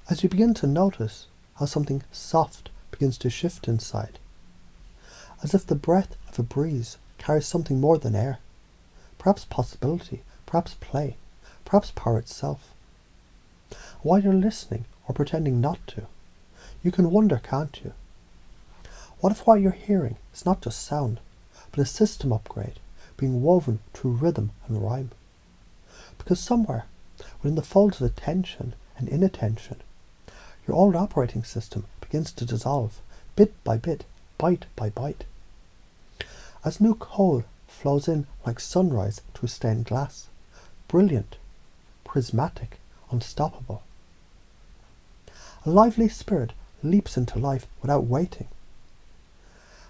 as you begin to notice how something soft begins to shift inside, as if the breath of a breeze carries something more than air, perhaps possibility, perhaps play, perhaps power itself. While you're listening or pretending not to, you can wonder, can't you? What if what you're hearing is not just sound, but a system upgrade being woven through rhythm and rhyme? Because somewhere within the folds of attention and inattention, your old operating system begins to dissolve, bit by bit, bite by bite. As new coal flows in like sunrise through stained glass, brilliant, prismatic, unstoppable. A lively spirit leaps into life without waiting.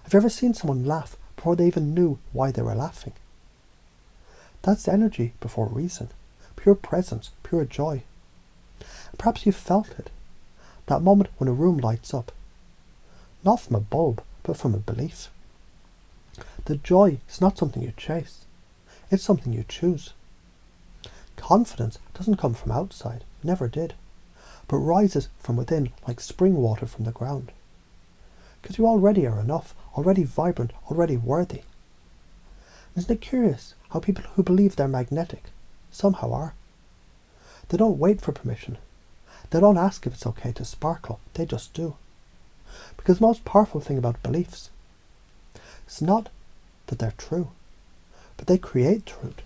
Have you ever seen someone laugh before they even knew why they were laughing? That's energy before reason, pure presence, pure joy. And perhaps you've felt it, that moment when a room lights up, not from a bulb, but from a belief. The joy is not something you chase, it's something you choose. Confidence doesn't come from outside, never did, but rises from within like spring water from the ground. Because you already are enough, already vibrant, already worthy. Isn't it curious how people who believe they're magnetic somehow are? They don't wait for permission. They don't ask if it's okay to sparkle, they just do. Because the most powerful thing about beliefs is not that they're true, but they create truth.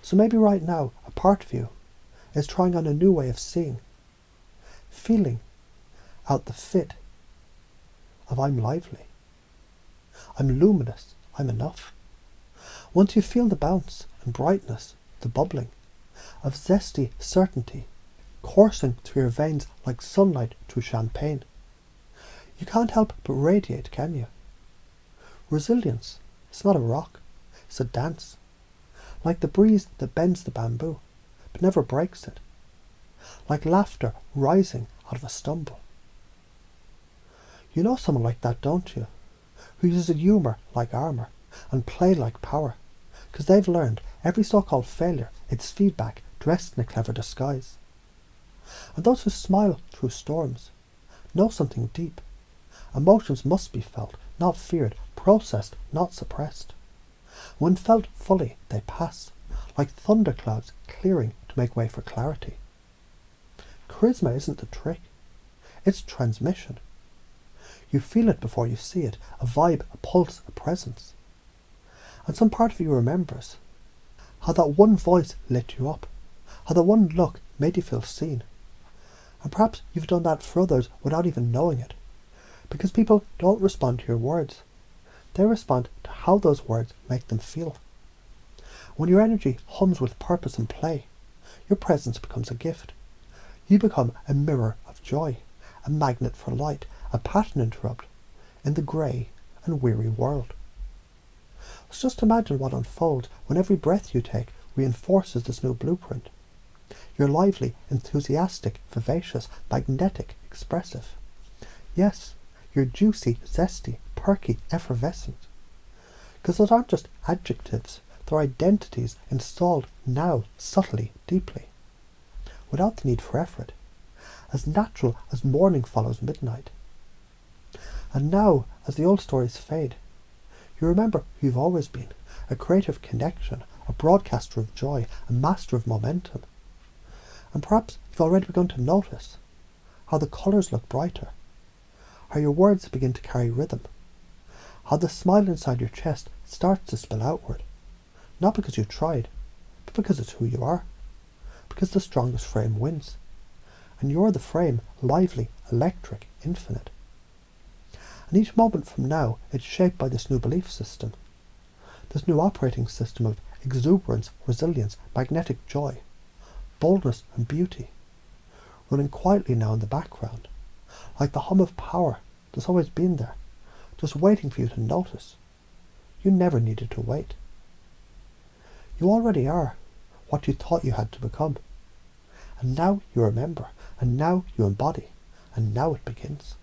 So maybe right now, a part of you is trying on a new way of seeing, feeling out the fit of I'm lively, I'm luminous, I'm enough. Once you feel the bounce and brightness, the bubbling, of zesty certainty coursing through your veins like sunlight through champagne, you can't help but radiate, can you? Resilience, it's not a rock, it's a dance. Like the breeze that bends the bamboo, but never breaks it. Like laughter rising out of a stumble. You know someone like that, don't you? Who uses humour like armour and play like power, because they've learned every so-called failure, it's feedback dressed in a clever disguise. And those who smile through storms know something deep. Emotions must be felt, not feared, processed, not suppressed. When felt fully, they pass, like thunderclouds clearing to make way for clarity. Charisma isn't the trick, it's transmission. You feel it before you see it, a vibe, a pulse, a presence. And some part of you remembers how that one voice lit you up, how that one look made you feel seen. And perhaps you've done that for others without even knowing it, because people don't respond to your words. They respond to how those words make them feel. When your energy hums with purpose and play, your presence becomes a gift. You become a mirror of joy, a magnet for light, a pattern interrupt in the grey and weary world. So just imagine what unfolds when every breath you take reinforces this new blueprint. You're lively, enthusiastic, vivacious, magnetic, expressive. Yes, you're juicy, zesty, perky, effervescent. Because those aren't just adjectives, they're identities installed now, subtly, deeply, without the need for effort, as natural as morning follows midnight. And now, as the old stories fade, you remember who you've always been, a creative connection, a broadcaster of joy, a master of momentum. And perhaps you've already begun to notice how the colours look brighter, how your words begin to carry rhythm, how the smile inside your chest starts to spill outward, not because you tried, but because it's who you are, because the strongest frame wins, and you're the frame, lively, electric, infinite. And each moment from now, it's shaped by this new belief system, this new operating system of exuberance, resilience, magnetic joy, boldness and beauty, running quietly now in the background, like the hum of power that's always been there, just waiting for you to notice. You never needed to wait. You already are what you thought you had to become. And now you remember, and now you embody, and now it begins.